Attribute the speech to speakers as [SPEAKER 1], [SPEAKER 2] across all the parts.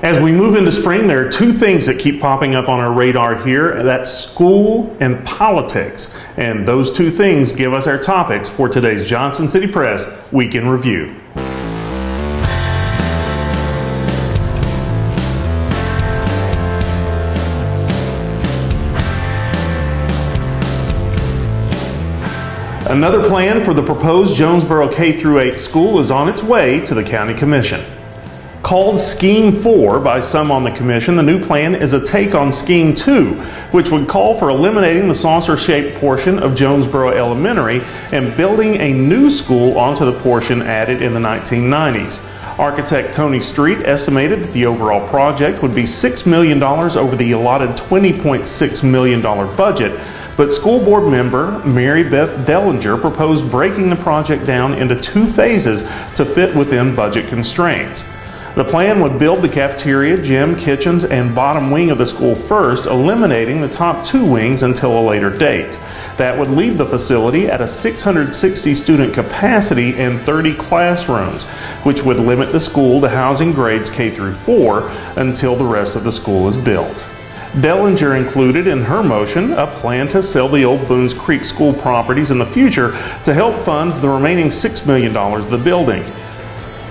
[SPEAKER 1] As we move into spring, there are two things that keep popping up on our radar here. That's school and politics. And those two things give us our topics for today's Johnson City Press Week in Review. Another plan for the proposed Jonesboro K-8 school is on its way to the County Commission. Called Scheme 4 by some on the Commission, the new plan is a take on Scheme 2, which would call for eliminating the saucer-shaped portion of Jonesboro Elementary and building a new school onto the portion added in the 1990s. Architect Tony Street estimated that the overall project would be $6 million over the allotted $20.6 million budget, but school board member Mary Beth Dellinger proposed breaking the project down into two phases to fit within budget constraints. The plan would build the cafeteria, gym, kitchens, and bottom wing of the school first, eliminating the top two wings until a later date. That would leave the facility at a 660 student capacity and 30 classrooms, which would limit the school to housing grades K through 4 until the rest of the school is built. Dellinger included in her motion a plan to sell the old Boones Creek School properties in the future to help fund the remaining $6 million of the building.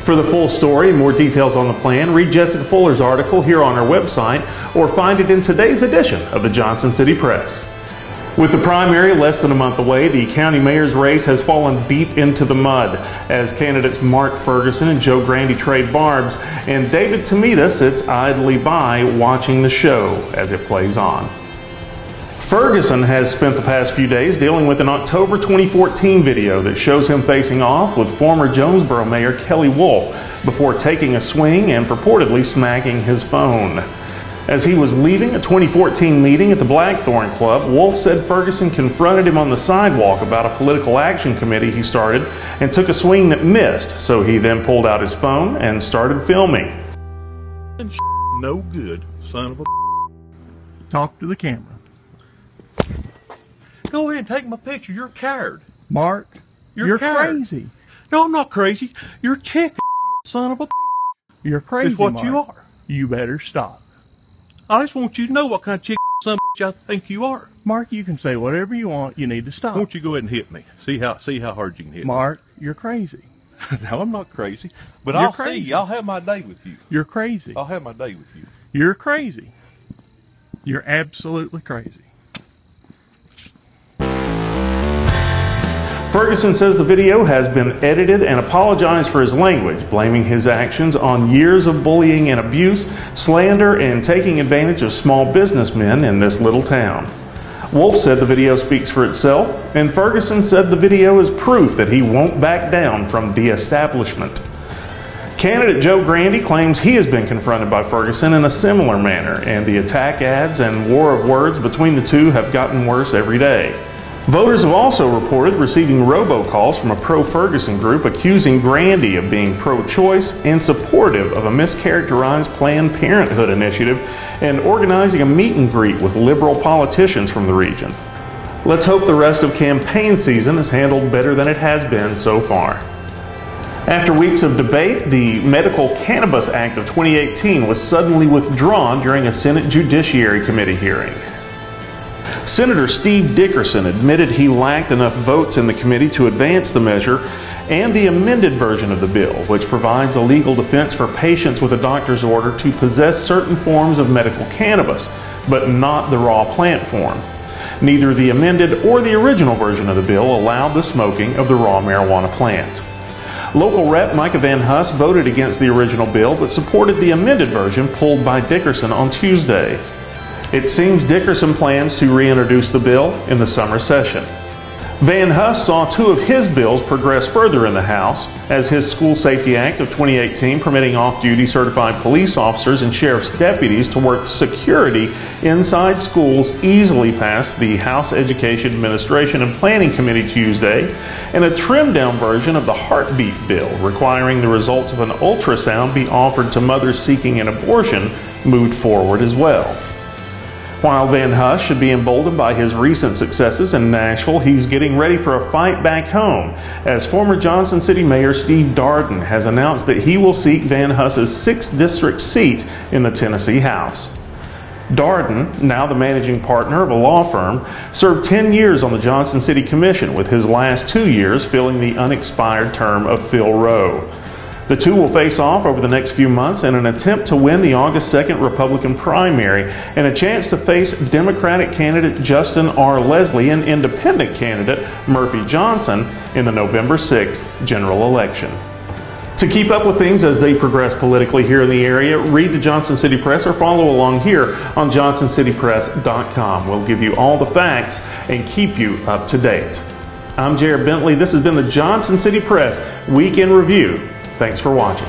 [SPEAKER 1] For the full story and more details on the plan, read Jessica Fuller's article here on our website or find it in today's edition of the Johnson City Press. With the primary less than a month away, the county mayor's race has fallen deep into the mud as candidates Mark Ferguson and Joe Grandy trade barbs, and David Tomita sits idly by watching the show as it plays on. Ferguson has spent the past few days dealing with an October 2014 video that shows him facing off with former Jonesboro Mayor Kelly Wolf before taking a swing and purportedly smacking his phone. As he was leaving a 2014 meeting at the Blackthorn Club, Wolf said Ferguson confronted him on the sidewalk about a political action committee he started and took a swing that missed, so he then pulled out his phone and started filming.
[SPEAKER 2] No good, son of a...
[SPEAKER 3] Talk to the camera.
[SPEAKER 2] Go ahead and take my picture. You're a coward.
[SPEAKER 3] Mark, you're crazy.
[SPEAKER 2] No, I'm not crazy. You're a chicken, son of a...
[SPEAKER 3] You're crazy,
[SPEAKER 2] It's what
[SPEAKER 3] Mark.
[SPEAKER 2] you are.
[SPEAKER 3] You better stop.
[SPEAKER 2] I just want you to know what kind of chicken son of a... I think you are.
[SPEAKER 3] Mark, you can say whatever you want. You need to stop.
[SPEAKER 2] Why don't you go ahead and hit me? See how hard you can hit
[SPEAKER 3] Mark, you're crazy.
[SPEAKER 2] me. No, I'm not crazy. But
[SPEAKER 3] You're
[SPEAKER 2] I'll
[SPEAKER 3] crazy.
[SPEAKER 2] see. I'll have my day with you.
[SPEAKER 3] You're crazy.
[SPEAKER 2] I'll have my day with you.
[SPEAKER 3] You're crazy. You're absolutely crazy.
[SPEAKER 1] Ferguson says the video has been edited and apologized for his language, blaming his actions on years of bullying and abuse, slander, and taking advantage of small businessmen in this little town. Wolf said the video speaks for itself, and Ferguson said the video is proof that he won't back down from the establishment. Candidate Joe Grandy claims he has been confronted by Ferguson in a similar manner, and the attack ads and war of words between the two have gotten worse every day. Voters have also reported receiving robocalls from a pro-Ferguson group accusing Grandy of being pro-choice and supportive of a mischaracterized Planned Parenthood initiative and organizing a meet and greet with liberal politicians from the region. Let's hope the rest of campaign season is handled better than it has been so far. After weeks of debate, the Medical Cannabis Act of 2018 was suddenly withdrawn during a Senate Judiciary Committee hearing. Senator Steve Dickerson admitted he lacked enough votes in the committee to advance the measure and the amended version of the bill, which provides a legal defense for patients with a doctor's order to possess certain forms of medical cannabis, but not the raw plant form. Neither the amended or the original version of the bill allowed the smoking of the raw marijuana plant. Local Rep Micah Van Huss voted against the original bill but supported the amended version pulled by Dickerson on Tuesday. It seems Dickerson plans to reintroduce the bill in the summer session. Van Huss saw two of his bills progress further in the House, as his School Safety Act of 2018 permitting off-duty certified police officers and sheriff's deputies to work security inside schools easily passed the House Education Administration and Planning Committee Tuesday, and a trimmed-down version of the Heartbeat bill requiring the results of an ultrasound be offered to mothers seeking an abortion moved forward as well. While Van Huss should be emboldened by his recent successes in Nashville, he's getting ready for a fight back home, as former Johnson City Mayor Steve Darden has announced that he will seek Van Huss's 6th district seat in the Tennessee House. Darden, now the managing partner of a law firm, served 10 years on the Johnson City Commission, with his last 2 years filling the unexpired term of Phil Rowe. The two will face off over the next few months in an attempt to win the August 2nd Republican primary and a chance to face Democratic candidate Justin R. Leslie and Independent candidate Murphy Johnson in the November 6th general election. To keep up with things as they progress politically here in the area, read the Johnson City Press or follow along here on johnsоncitypress.com. We'll give you all the facts and keep you up to date. I'm Jared Bentley. This has been the Johnson City Press Week in Review. Thanks for watching.